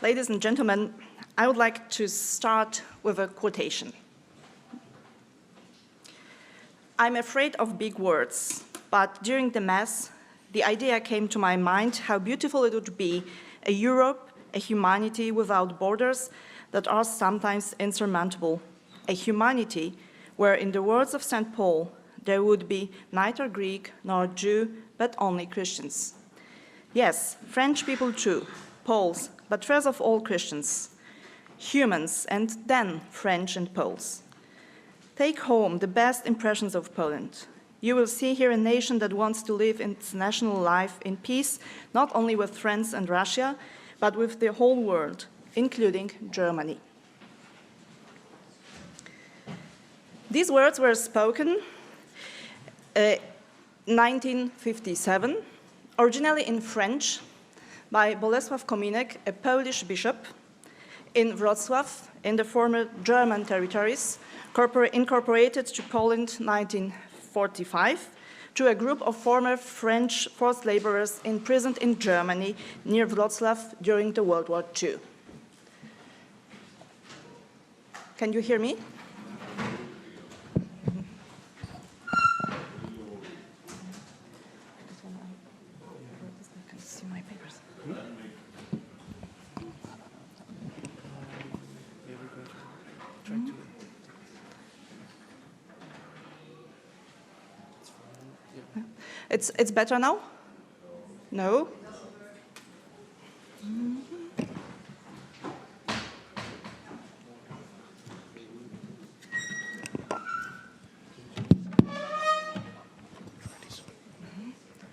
Ladies and gentlemen, I would like to start with a quotation. I'm afraid of big words, but during the Mass, the idea came to my mind how beautiful it would be a Europe, a humanity without borders that are sometimes insurmountable, a humanity where, in the words of St. Paul, there would be neither Greek nor Jew, but only Christians. Yes, French people too, Poles, but first of all Christians, humans, and then French and Poles. Take home the best impressions of Poland. You will see here a nation that wants to live its national life in peace, not only with France and Russia, but with the whole world, including Germany. These words were spoken in 1957, originally in French, by Bolesław Kominek, a Polish bishop, in Wrocław, in the former German territories, incorporated to Poland 1945, to a group of former French forced laborers imprisoned in Germany near Wrocław during the World War II. Can you hear me? It's better now? No?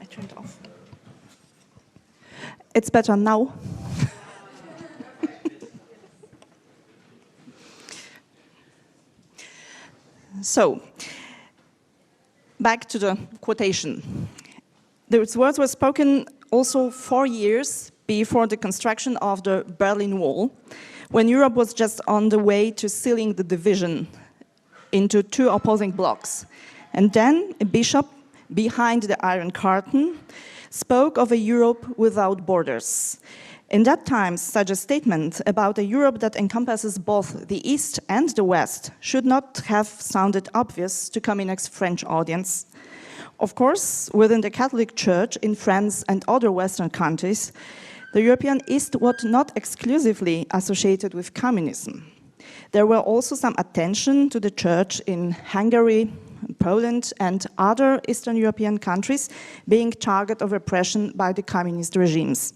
I turned off. It's better now. So, back to the quotation. Those words were spoken also 4 years before the construction of the Berlin Wall, when Europe was just on the way to sealing the division into two opposing blocks. And then a bishop behind the Iron Curtain spoke of a Europe without borders. In that time, such a statement about a Europe that encompasses both the East and the West should not have sounded obvious to Kominek's French audience. Of course, within the Catholic Church in France and other Western countries, the European East was not exclusively associated with communism. There were also some attention to the Church in Hungary, Poland, and other Eastern European countries being target of repression by the communist regimes.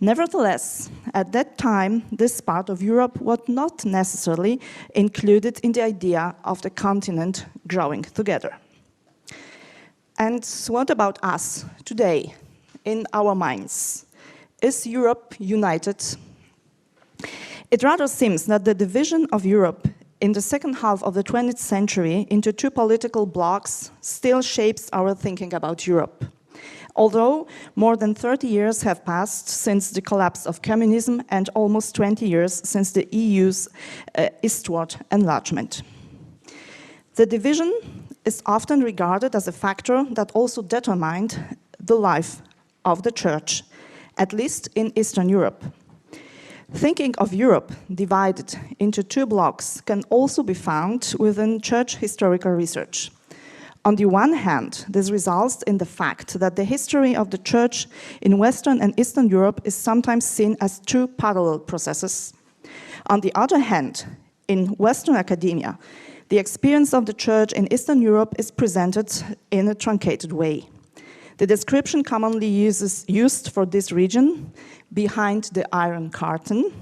Nevertheless, at that time, this part of Europe was not necessarily included in the idea of the continent growing together. And what about us today, in our minds? Is Europe united? It rather seems that the division of Europe in the second half of the 20th century into two political blocs still shapes our thinking about Europe. Although more than 30 years have passed since the collapse of communism and almost 20 years since the EU's eastward enlargement. The division is often regarded as a factor that also determined the life of the Church, at least in Eastern Europe. Thinking of Europe divided into two blocks can also be found within church historical research. On the one hand, this results in the fact that the history of the Church in Western and Eastern Europe is sometimes seen as two parallel processes. On the other hand, in Western academia, the experience of the Church in Eastern Europe is presented in a truncated way. The description commonly used for this region, behind the Iron Curtain,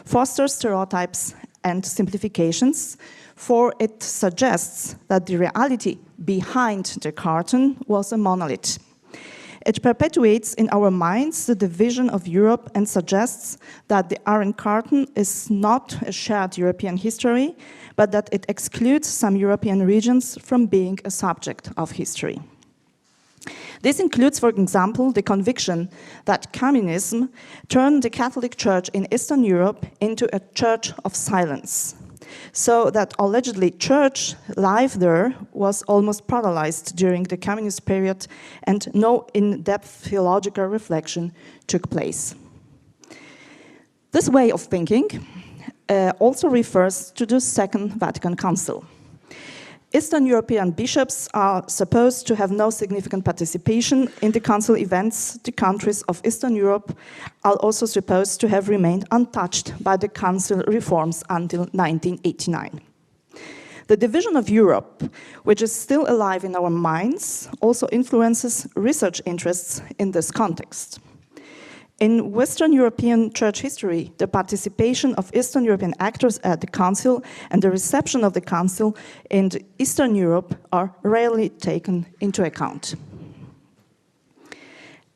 fosters stereotypes and simplifications, for it suggests that the reality behind the curtain was a monolith. It perpetuates in our minds the division of Europe and suggests that the Iron Curtain is not a shared European history, but that it excludes some European regions from being a subject of history. This includes, for example, the conviction that communism turned the Catholic Church in Eastern Europe into a church of silence, so that allegedly church life there was almost paralyzed during the communist period and no in-depth theological reflection took place. This way of thinking also refers to the Second Vatican Council. Eastern European bishops are supposed to have no significant participation in the council events. The countries of Eastern Europe are also supposed to have remained untouched by the council reforms until 1989. The division of Europe, which is still alive in our minds, also influences research interests in this context. In Western European church history, the participation of Eastern European actors at the Council and the reception of the Council in Eastern Europe are rarely taken into account.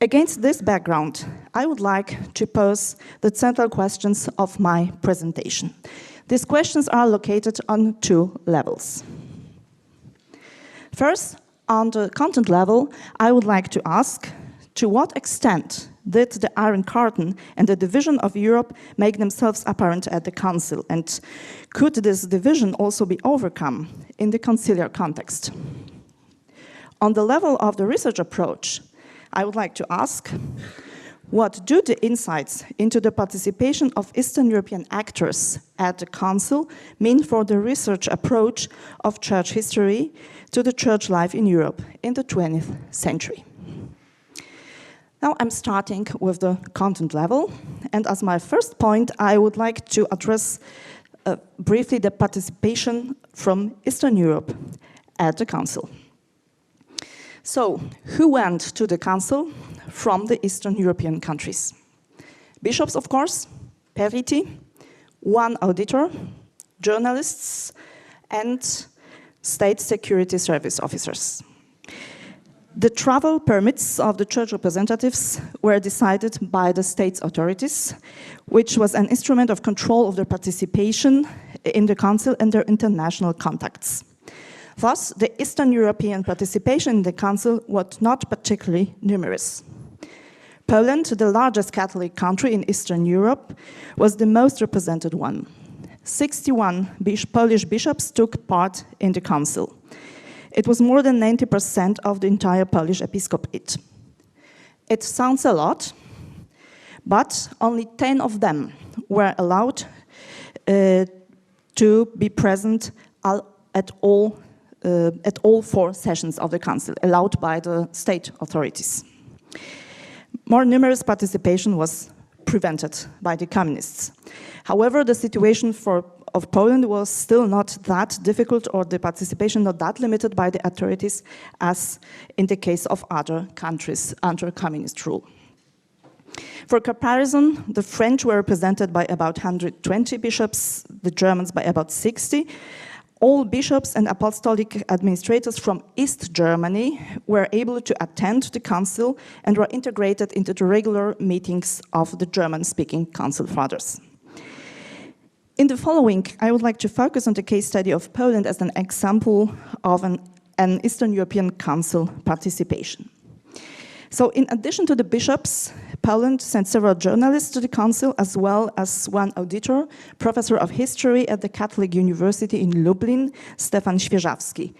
Against this background, I would like to pose the central questions of my presentation. These questions are located on two levels. First, on the content level, I would like to ask, to what extent did the Iron Curtain and the division of Europe make themselves apparent at the Council? And could this division also be overcome in the conciliar context? On the level of the research approach, I would like to ask, what do the insights into the participation of Eastern European actors at the Council mean for the research approach of church history to the church life in Europe in the 20th century? Now I'm starting with the content level, and as my first point, I would like to address briefly the participation from Eastern Europe at the Council. So, who went to the Council from the Eastern European countries? Bishops, of course, periti, one auditor, journalists, and state security service officers. The travel permits of the church representatives were decided by the state's authorities, which was an instrument of control of their participation in the Council and their international contacts. Thus, the Eastern European participation in the Council was not particularly numerous. Poland, the largest Catholic country in Eastern Europe, was the most represented one. 61 Polish bishops took part in the Council. It was more than 90% of the entire Polish episcopate. It sounds a lot, but only 10 of them were allowed to be present at all 4 sessions of the Council, allowed by the state authorities. More numerous participation was prevented by the communists. However, the situation of Poland was still not that difficult, or the participation not that limited by the authorities as in the case of other countries under communist rule. For comparison, the French were represented by about 120 bishops, the Germans by about 60. All bishops and apostolic administrators from East Germany were able to attend the council and were integrated into the regular meetings of the German-speaking council fathers. In the following, I would like to focus on the case study of Poland as an example of an Eastern European Council participation. So in addition to the bishops, Poland sent several journalists to the council, as well as one auditor, professor of history at the Catholic University in Lublin, Stefan Świeżawski,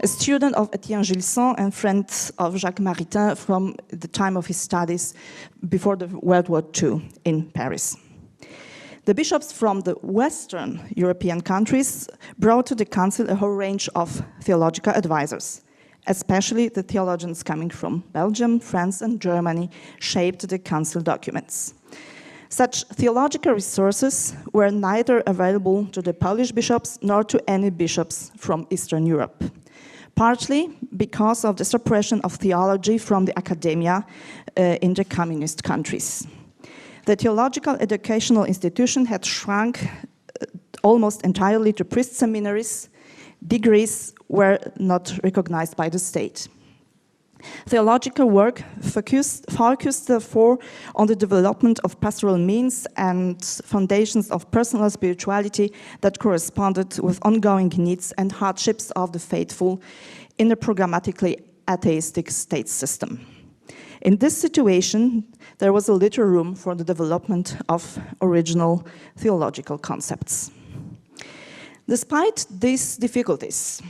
a student of Etienne Gilson and friend of Jacques Maritain from the time of his studies before the World War II in Paris. The bishops from the Western European countries brought to the council a whole range of theological advisors. Especially the theologians coming from Belgium, France, and Germany shaped the council documents. Such theological resources were neither available to the Polish bishops nor to any bishops from Eastern Europe, partly because of the suppression of theology from the academia in the communist countries. The theological educational institution had shrunk almost entirely to priest seminaries. Degrees were not recognized by the state. Theological work focused therefore on the development of pastoral means and foundations of personal spirituality that corresponded with ongoing needs and hardships of the faithful in a programmatically atheistic state system. In this situation, there was a little room for the development of original theological concepts. Despite these difficulties,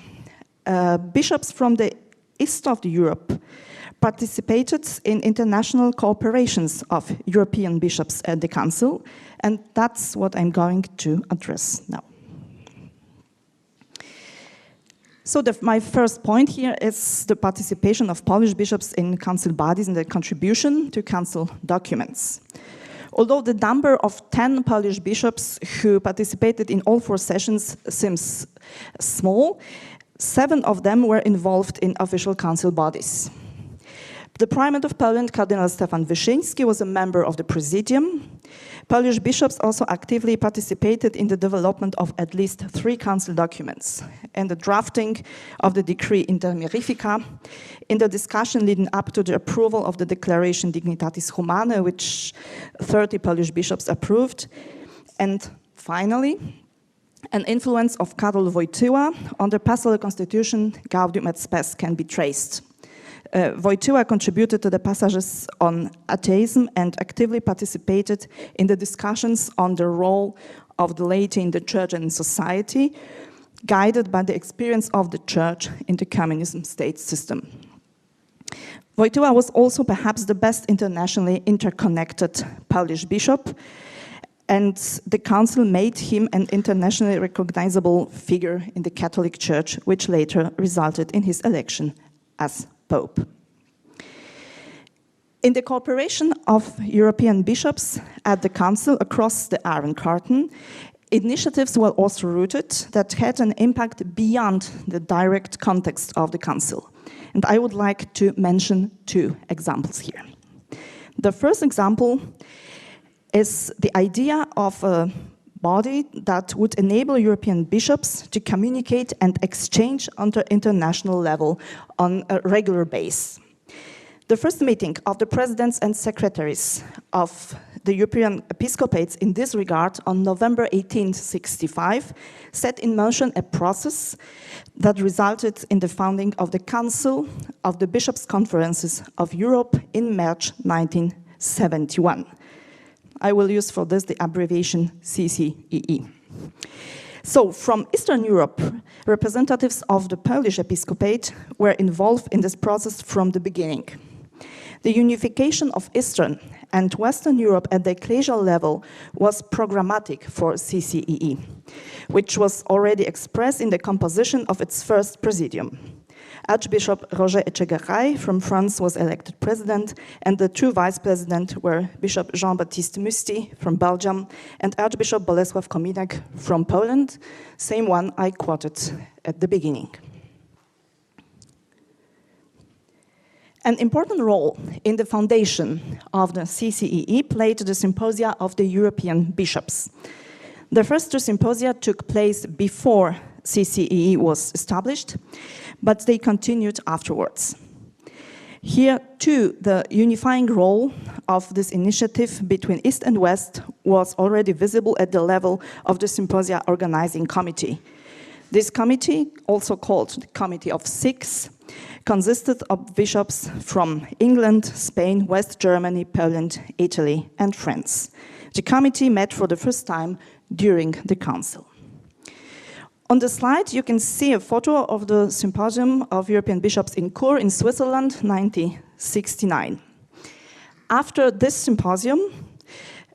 bishops from the east of Europe participated in international cooperations of European bishops at the Council, and that's what I'm going to address now. So my first point here is the participation of Polish bishops in council bodies and their contribution to council documents. Although the number of 10 Polish bishops who participated in all 4 sessions seems small, 7 of them were involved in official council bodies. The Primate of Poland, Cardinal Stefan Wyszyński, was a member of the Presidium. Polish bishops also actively participated in the development of at least 3 council documents, in the drafting of the decree Inter Mirifica, in the discussion leading up to the approval of the Declaration Dignitatis Humanae, which 30 Polish bishops approved, and finally, an influence of Karol Wojtyła on the pastoral constitution Gaudium et Spes can be traced. Wojtyła contributed to the passages on atheism and actively participated in the discussions on the role of the laity in the church and in society, guided by the experience of the church in the communism state system. Wojtyła was also perhaps the best internationally interconnected Polish bishop, and the council made him an internationally recognizable figure in the Catholic Church, which later resulted in his election as Pope. In the cooperation of European bishops at the Council across the Iron Curtain, initiatives were also rooted that had an impact beyond the direct context of the Council. And I would like to mention 2 examples here. The first example is the idea of a body that would enable European bishops to communicate and exchange on the international level on a regular basis. The first meeting of the presidents and secretaries of the European episcopates in this regard on November 1865 set in motion a process that resulted in the founding of the Council of the Bishops' Conferences of Europe in March 1971. I will use for this the abbreviation CCEE. So, from Eastern Europe, representatives of the Polish episcopate were involved in this process from the beginning. The unification of Eastern and Western Europe at the ecclesial level was programmatic for CCEE, which was already expressed in the composition of its first presidium. Archbishop Roger Etchegaray from France was elected president, and the 2 vice presidents were Bishop Jean-Baptiste Musti from Belgium and Archbishop Bolesław Kominek from Poland, same one I quoted at the beginning. An important role in the foundation of the CCEE played the symposia of the European bishops. The first 2 symposia took place before CCEE was established, but they continued afterwards. Here, too, the unifying role of this initiative between East and West was already visible at the level of the Symposia Organizing Committee. This committee, also called the Committee of 6, consisted of bishops from England, Spain, West Germany, Poland, Italy, and France. The committee met for the first time during the Council. On the slide, you can see a photo of the Symposium of European Bishops in Chur in Switzerland, 1969. After this symposium,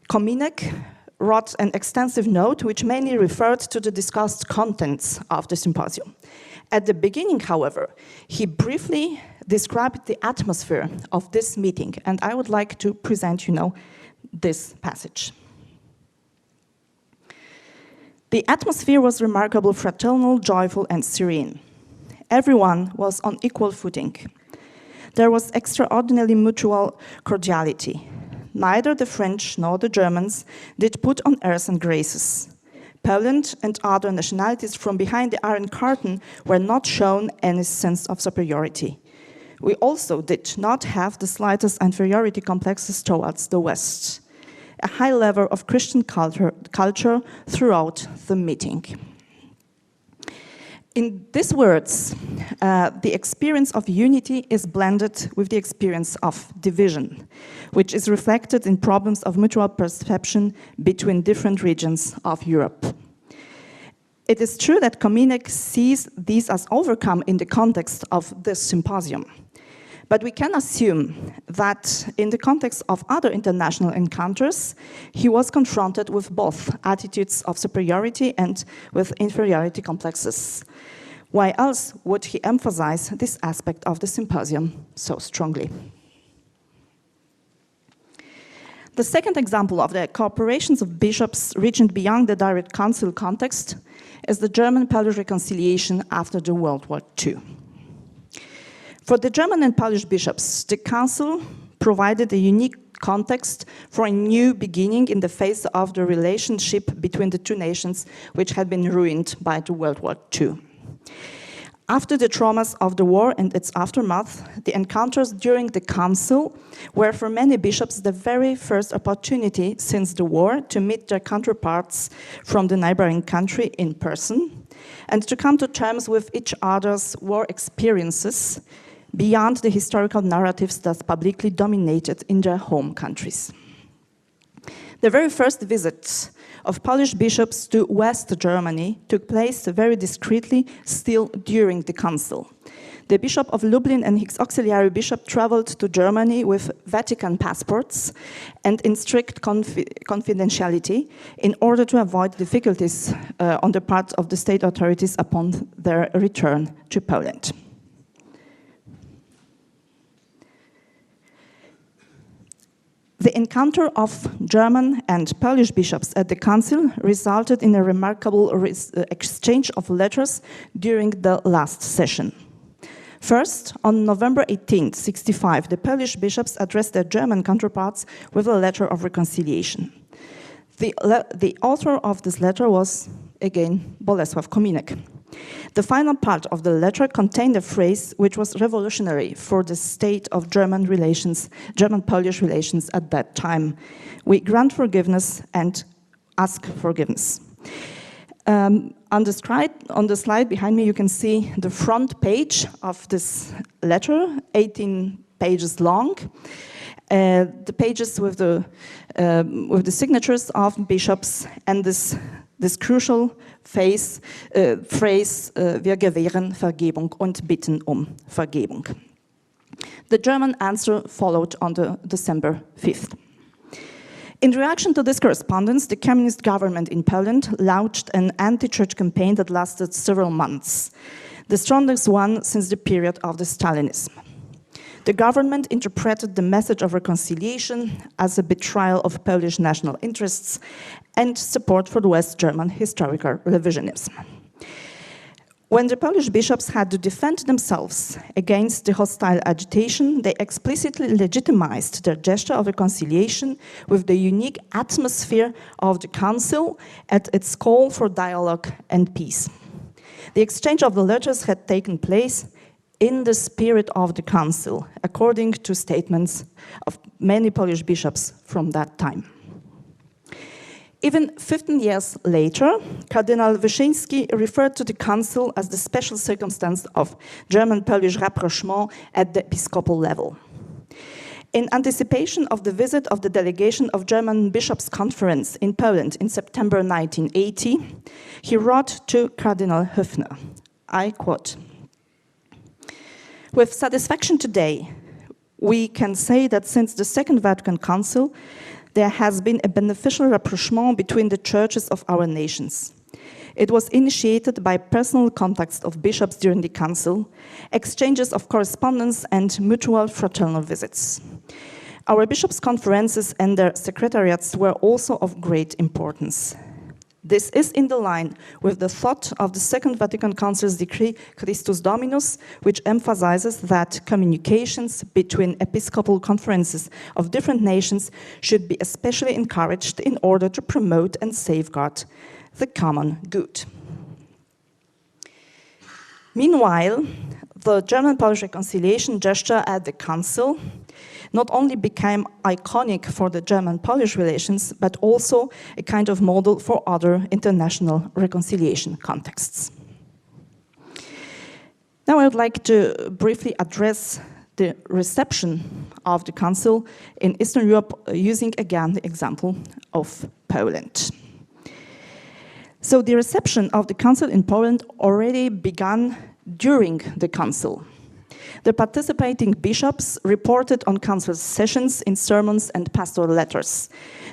Kominek wrote an extensive note which mainly referred to the discussed contents of the symposium. At the beginning, however, he briefly described the atmosphere of this meeting, and I would like to present this passage. The atmosphere was remarkably fraternal, joyful, and serene. Everyone was on equal footing. There was extraordinarily mutual cordiality. Neither the French nor the Germans did put on airs and graces. Poland and other nationalities from behind the Iron Curtain were not shown any sense of superiority. We also did not have the slightest inferiority complexes towards the West. A high level of Christian culture throughout the meeting. In these words, the experience of unity is blended with the experience of division, which is reflected in problems of mutual perception between different regions of Europe. It is true that Kominek sees these as overcome in the context of this symposium. But we can assume that in the context of other international encounters, he was confronted with both attitudes of superiority and with inferiority complexes. Why else would he emphasize this aspect of the symposium so strongly? The second example of the cooperations of bishops reaching beyond the direct council context is the German-Polish reconciliation after the World War II. For the German and Polish bishops, the council provided a unique context for a new beginning in the face of the relationship between the two nations, which had been ruined by the World War II. After the traumas of the war and its aftermath, the encounters during the council were for many bishops the very first opportunity since the war to meet their counterparts from the neighboring country in person and to come to terms with each other's war experiences beyond the historical narratives that publicly dominated in their home countries. The very first visit of Polish bishops to West Germany took place very discreetly still during the council. The Bishop of Lublin and his auxiliary bishop traveled to Germany with Vatican passports and in strict confidentiality in order to avoid difficulties on the part of the state authorities upon their return to Poland. The encounter of German and Polish bishops at the council resulted in a remarkable exchange of letters during the last session. First, on November 18, 1965, the Polish bishops addressed their German counterparts with a letter of reconciliation. The author of this letter was, again, Bolesław Kominek. The final part of the letter contained a phrase which was revolutionary for the state of German-Polish relations at that time. We grant forgiveness and ask forgiveness. On the slide behind me, you can see the front page of this letter, 18 pages long. The pages with the signatures of bishops and this crucial phrase, wir gewähren Vergebung und bitten Vergebung. The German answer followed on December 5th. In reaction to this correspondence, the communist government in Poland launched an anti-church campaign that lasted several months, the strongest one since the period of the Stalinism. The government interpreted the message of reconciliation as a betrayal of Polish national interests and support for the West German historical revisionism. When the Polish bishops had to defend themselves against the hostile agitation, they explicitly legitimized their gesture of reconciliation with the unique atmosphere of the council at its call for dialogue and peace. The exchange of the letters had taken place in the spirit of the council, according to statements of many Polish bishops from that time. Even 15 years later, Cardinal Wyszyński referred to the council as the special circumstance of German-Polish rapprochement at the episcopal level. In anticipation of the visit of the delegation of German Bishops' Conference in Poland in September 1980, he wrote to Cardinal Höfner, I quote, "With satisfaction today, we can say that since the Second Vatican Council, there has been a beneficial rapprochement between the churches of our nations. It was initiated by personal contacts of bishops during the council, exchanges of correspondence and mutual fraternal visits. Our bishops' conferences and their secretariats were also of great importance. This is in the line with the thought of the Second Vatican Council's decree Christus Dominus, which emphasizes that communications between episcopal conferences of different nations should be especially encouraged in order to promote and safeguard the common good." Meanwhile, the German-Polish reconciliation gesture at the Council not only became iconic for the German-Polish relations, but also a kind of model for other international reconciliation contexts. Now I would like to briefly address the reception of the Council in Eastern Europe using again the example of Poland. So the reception of the Council in Poland already began during the Council. The participating bishops reported on council sessions in sermons and pastoral letters.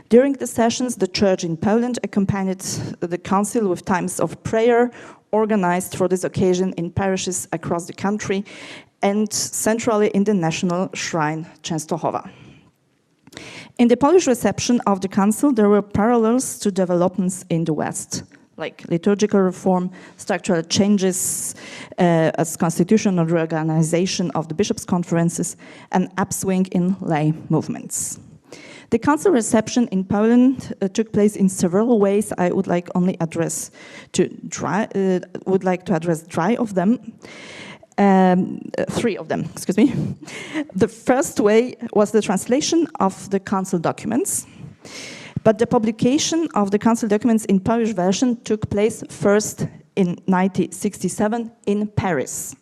During the sessions, the church in Poland accompanied the council with times of prayer organized for this occasion in parishes across the country and centrally in the National Shrine Częstochowa. In the Polish reception of the council, there were parallels to developments in the West, like liturgical reform, structural changes as constitutional reorganization of the bishops' conferences, and upswing in lay movements. The council reception in Poland took place in several ways. I would like to address three of them, excuse me. The first way was the translation of the council documents. But the publication of the council documents in Polish version took place first in 1967 in Paris.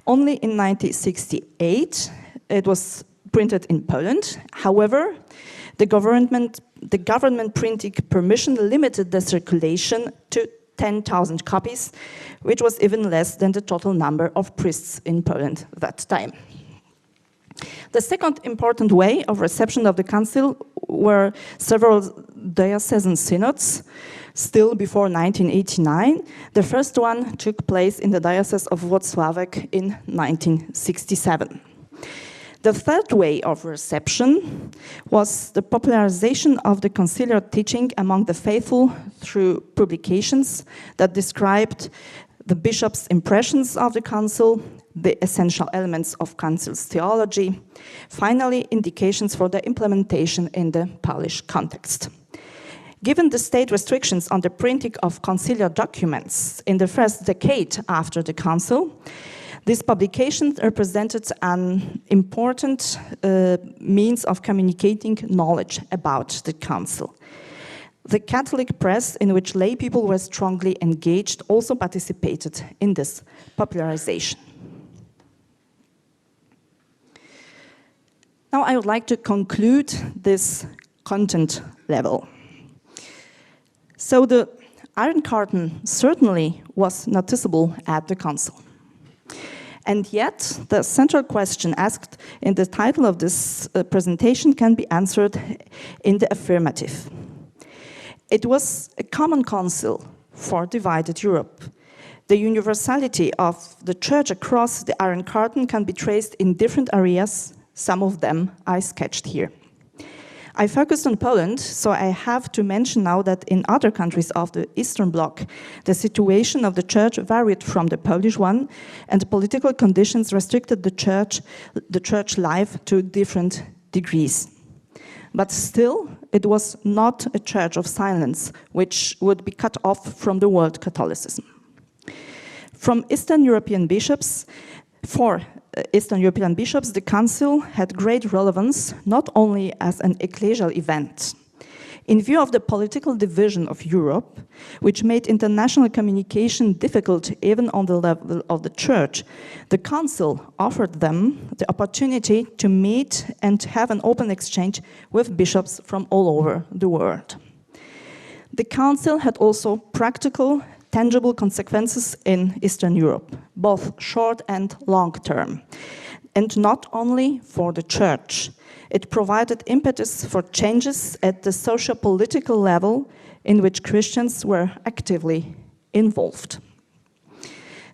Only in 1968 it was printed in Poland. However, the government printing permission limited the circulation to 10,000 copies, which was even less than the total number of priests in Poland at that time. The second important way of reception of the council were several diocesan synods, still before 1989. The first one took place in the Diocese of Włocławek in 1967. The third way of reception was the popularization of the conciliar teaching among the faithful through publications that described the bishop's impressions of the council, the essential elements of council's theology, finally indications for the implementation in the Polish context. Given the state restrictions on the printing of conciliar documents in the first decade after the council, these publications represented an important means of communicating knowledge about the council. The Catholic press, in which lay people were strongly engaged, also participated in this popularization. Now I would like to conclude this content level. So the Iron Curtain certainly was noticeable at the council. And yet, the central question asked in the title of this presentation can be answered in the affirmative. It was a common council for divided Europe. The universality of the church across the Iron Curtain can be traced in different areas. Some of them I sketched here. I focused on Poland, so I have to mention now that in other countries of the Eastern Bloc, the situation of the church varied from the Polish one, and the political conditions restricted the church life to different degrees. But still, it was not a church of silence, which would be cut off from the world Catholicism. For Eastern European bishops, the council had great relevance, not only as an ecclesial event. In view of the political division of Europe, which made international communication difficult even on the level of the church, the council offered them the opportunity to meet and have an open exchange with bishops from all over the world. The council had also practical, tangible consequences in Eastern Europe, both short and long term. And not only for the church. It provided impetus for changes at the socio-political level in which Christians were actively involved.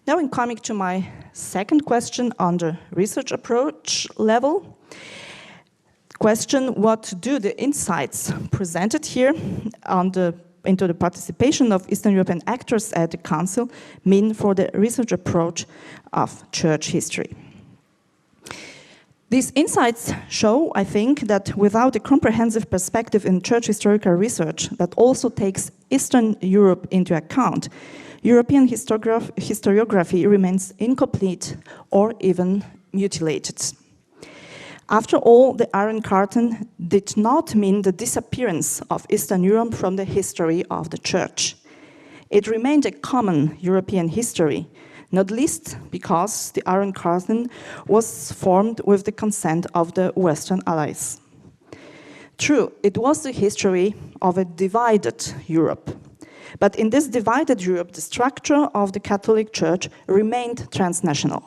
Now, in coming to my second question on the research approach level, question: what do the insights presented here into the participation of Eastern European actors at the Council mean for the research approach of church history? These insights show, I think, that without a comprehensive perspective in church historical research that also takes Eastern Europe into account, European historiography remains incomplete or even mutilated. After all, the Iron Curtain did not mean the disappearance of Eastern Europe from the history of the Church. It remained a common European history, not least because the Iron Curtain was formed with the consent of the Western Allies. True, it was the history of a divided Europe. But in this divided Europe, the structure of the Catholic Church remained transnational.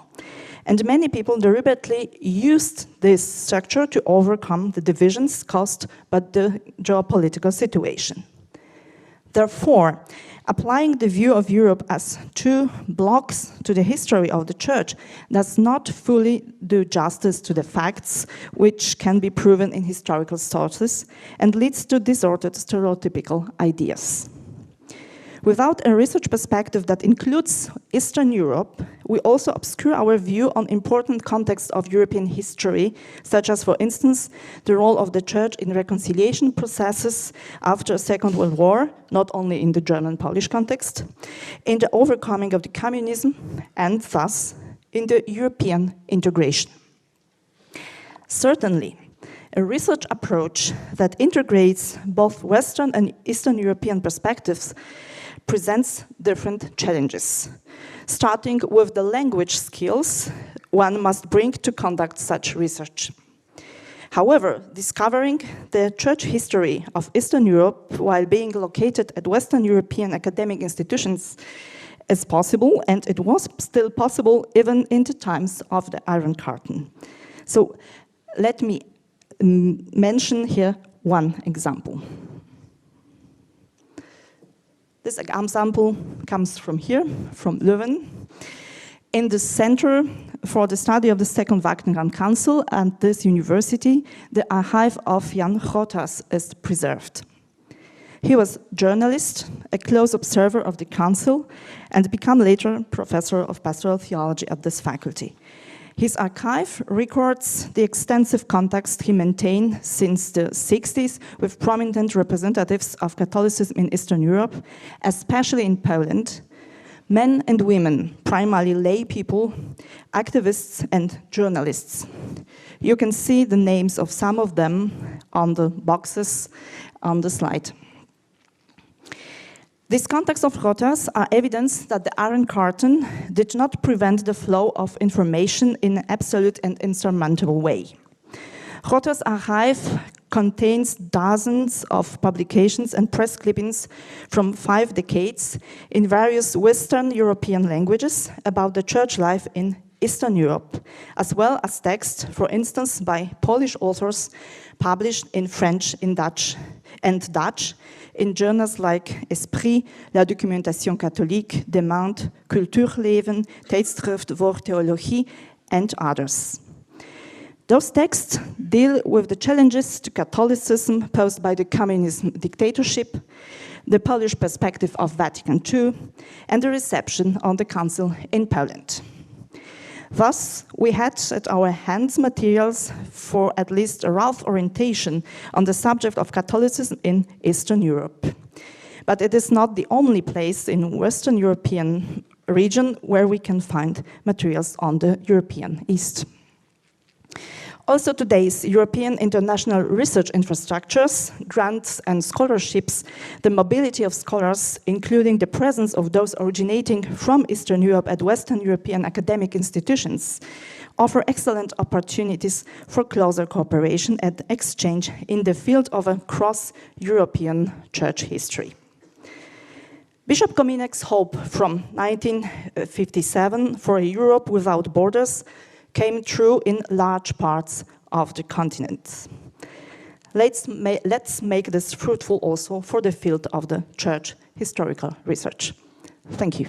And many people deliberately used this structure to overcome the divisions caused by the geopolitical situation. Therefore, applying the view of Europe as two blocks to the history of the Church does not fully do justice to the facts, which can be proven in historical sources, and leads to distorted stereotypical ideas. Without a research perspective that includes Eastern Europe, we also obscure our view on important contexts of European history, such as, for instance, the role of the Church in reconciliation processes after the Second World War, not only in the German-Polish context, in the overcoming of the communism, and thus in the European integration. Certainly, a research approach that integrates both Western and Eastern European perspectives presents different challenges, starting with the language skills one must bring to conduct such research. However, discovering the church history of Eastern Europe while being located at Western European academic institutions is possible, and it was still possible even in the times of the Iron Curtain. So let me mention here one example. This example comes from here, from Leuven. In the Center for the Study of the Second Vatican Council at this university, the archive of Jan Grotas is preserved. He was a journalist, a close observer of the council, and became later professor of pastoral theology at this faculty. His archive records the extensive contacts he maintained since the 60s with prominent representatives of Catholicism in Eastern Europe, especially in Poland, men and women, primarily lay people, activists and journalists. You can see the names of some of them on the boxes on the slide. These contacts of Grotas are evidence that the Iron Curtain did not prevent the flow of information in an absolute and insurmountable way. Grotas' archive contains dozens of publications and press clippings from 5 decades in various Western European languages about the church life in Eastern Europe, as well as texts, for instance, by Polish authors published in French and Dutch, in journals like Esprit, La Documentation Catholique, Demande, Cultuurleven, Tijdschrift voor Theologie, and others. Those texts deal with the challenges to Catholicism posed by the communism dictatorship, the Polish perspective of Vatican II, and the reception of the Council in Poland. Thus, we had at our hands materials for at least a rough orientation on the subject of Catholicism in Eastern Europe. But it is not the only place in Western European region where we can find materials on the European East. Also today's European international research infrastructures, grants and scholarships, the mobility of scholars, including the presence of those originating from Eastern Europe at Western European academic institutions, offer excellent opportunities for closer cooperation and exchange in the field of a cross-European church history. Bishop Kominek's hope from 1957 for a Europe without borders came true in large parts of the continent. Let's make this fruitful also for the field of the church historical research. Thank you.